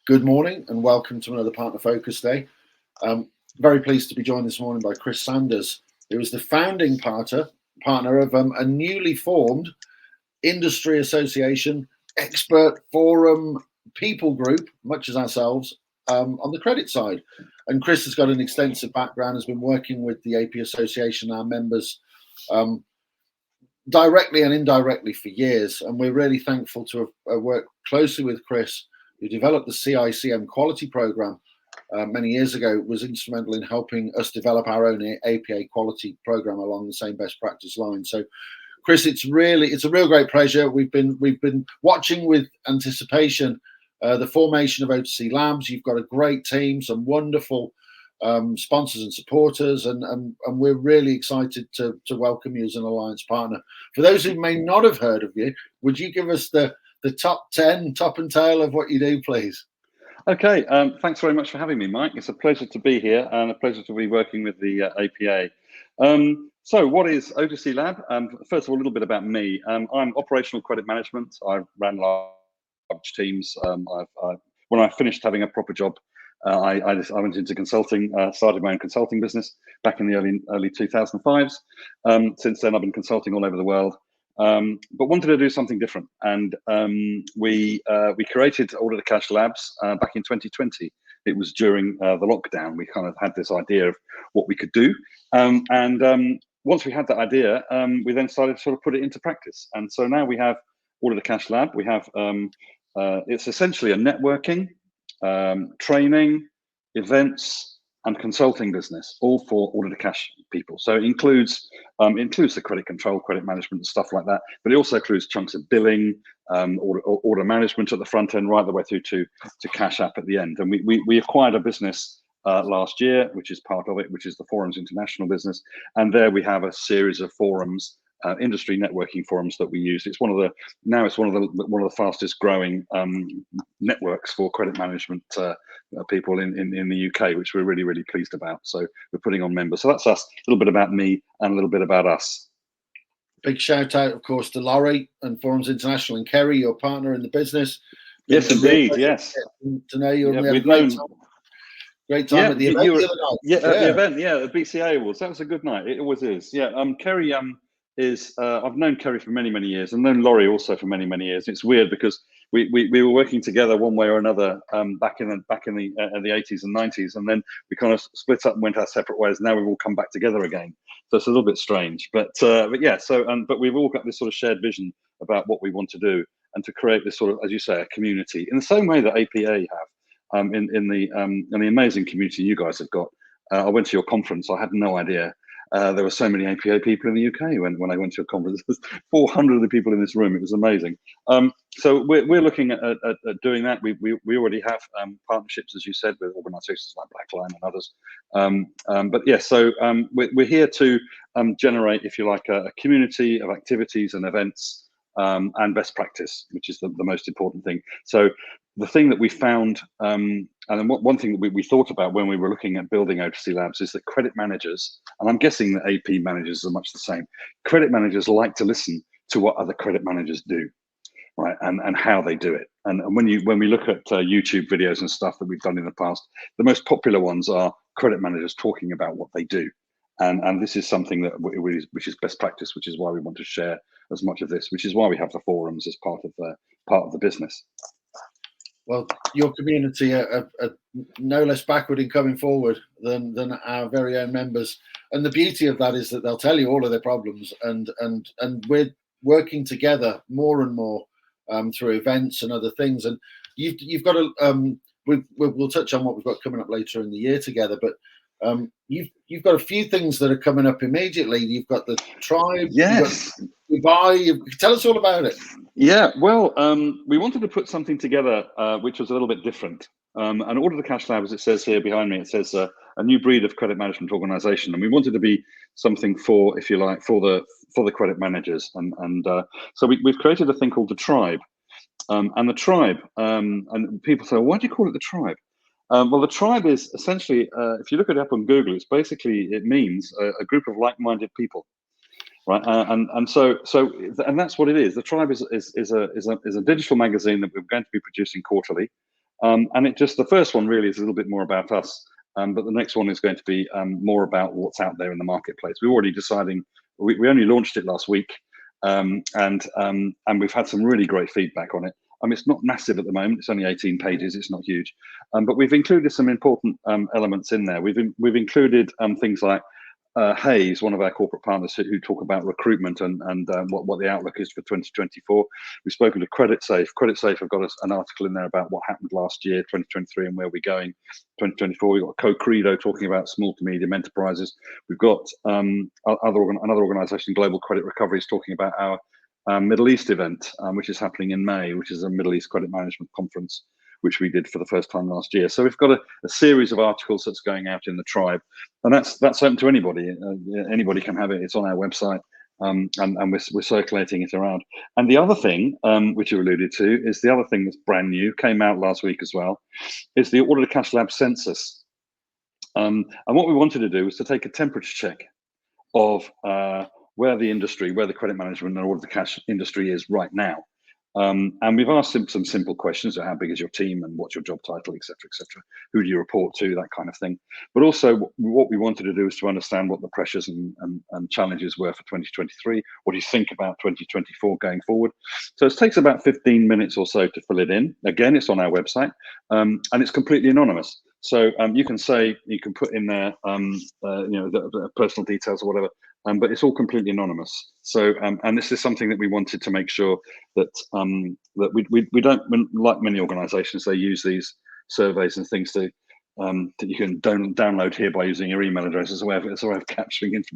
Good morning and welcome to another Partner Focus Day. Very pleased to be joined this morning by Chris Sanders, who is the founding partner of a newly formed industry association, expert forum, people group, much as ourselves, on the credit side. And Chris has got an extensive background, has been working with the AP Association, our members, directly and indirectly for years. And we're really thankful to have worked closely with Chris, who developed the CICM quality program many years ago, was instrumental in helping us develop our own APA quality program along the same best practice line. So, Chris, it's a real great pleasure. We've been watching with anticipation the formation of O2C Labs. You've got a great team, some wonderful sponsors and supporters, and we're really excited to welcome you as an alliance partner. For those who may not have heard of you, would you give us the top 10, top and tail of what you do, please? Okay, thanks very much for having me, Mike. It's a pleasure to be here and a pleasure to be working with the APA. So what is O2C Lab? First of all, a little bit about me. I'm operational credit management. I ran large teams. When I finished having a proper job, I went into consulting, started my own consulting business back in the early 2005s. Since then, I've been consulting all over the world. But wanted to do something different, and we created Order to Cash Labs back in 2020. It was during the lockdown. We kind of had this idea of what we could do, and once we had that idea, we then started to sort of put it into practice. And so now we have Order to Cash Lab. We have it's essentially a networking, training, events, and consulting business, all for order to cash people. So it includes the credit control, credit management, and stuff like that. But it also includes chunks of billing, order management at the front end, right the way through to cash app at the end. And we acquired a business last year, which is part of it, which is the Forums International business. And there we have a series of forums, industry networking forums that we use. It's one of the fastest growing networks for credit management people in the UK, which we're really, really pleased about. So we're putting on members. So that's us, a little bit about me and a little bit about us. Big shout out, of course, to Laurie and Forums International and Kerry, your partner in the business. Yes, indeed. Yes. To know you, and we had great time at the event the other night. Yeah, at the event, the BCA Awards. That was a good night. It always is. Yeah. Kerry is I've known Kerry for many, many years, and known Laurie also for many, many years. It's weird because we were working together one way or another back in the 80s and 90s, and then we kind of split up and went our separate ways. Now we've all come back together again, so it's a little bit strange. But yeah, but we've all got this sort of shared vision about what we want to do and to create this sort of, as you say, a community in the same way that APA have in the amazing community you guys have got. I went to your conference. I had no idea. There were so many APA people in the UK when I went to a conference. There's 400 of the people in this room. It was amazing. So we're looking at doing that. We already have partnerships, as you said, with organisations like Blackline and others. But yeah, so we're here to generate, if you like, a community of activities and events and best practice, which is the most important thing. So the thing that we found, and one thing that we thought about when we were looking at building O2C Labs is that credit managers, and I'm guessing that AP managers are much the same, credit managers like to listen to what other credit managers do, right, and how they do it. And when we look at YouTube videos and stuff that we've done in the past, the most popular ones are credit managers talking about what they do. And this is something that which is best practice, which is why we want to share as much of this, which is why we have the forums as part of the business. Well, your community are no less backward in coming forward than our very own members, and the beauty of that is that they'll tell you all of their problems, and we're working together more and more through events and other things. And you've got a we'll touch on what we've got coming up later in the year together, but you've got a few things that are coming up immediately. You've got the tribe. Yes. Dubai. Tell us all about it. Yeah, well, we wanted to put something together which was a little bit different. And Order to Cash Lab, as it says here behind me, it says a new breed of credit management organisation, and we wanted to be something for, if you like, for the credit managers. And so we've created a thing called the Tribe. And the Tribe, and people say, well, why do you call it the Tribe? Well, the Tribe is essentially, if you look it up on Google, it means a group of like-minded people. Right, and so that's what it is. The Tribe is a digital magazine that we're going to be producing quarterly, And it just, the first one really is a little bit more about us, but the next one is going to be more about what's out there in the marketplace. We're already deciding, we only launched it last week, and we've had some really great feedback on it. It's not massive at the moment, it's only 18 pages, it's not huge, but we've included some important elements in there. We've included things like Hayes, one of our corporate partners, who talk about recruitment and what the outlook is for 2024. We've spoken to Credit Safe. Credit Safe have got us an article in there about what happened last year, 2023, and where we're going 2024. We've got Co-Credo talking about small to medium enterprises. We've got another organisation, Global Credit Recovery, is talking about our Middle East event, which is happening in May, which is a Middle East Credit Management Conference, which we did for the first time last year. So we've got a series of articles that's going out in the tribe, and that's open to anybody. Anybody can have it. It's on our website, and we're circulating it around. And the other thing, which you alluded to, is the other thing that's brand new, came out last week as well, is the Order to Cash Lab census. And what we wanted to do was to take a temperature check of where the industry, where the credit management and order to cash industry is right now. And we've asked some simple questions: how big is your team, and what's your job title, etc., etc. Who do you report to, that kind of thing. But also, what we wanted to do is to understand what the pressures and challenges were for 2023. What do you think about 2024 going forward? So it takes about 15 minutes or so to fill it in. Again, it's on our website, and it's completely anonymous. So you can put in there, the personal details or whatever. But it's all completely anonymous. So, and this is something that we wanted to make sure that that we don't, like many organisations, they use these surveys and things that you can download here by using your email address as a way of capturing information.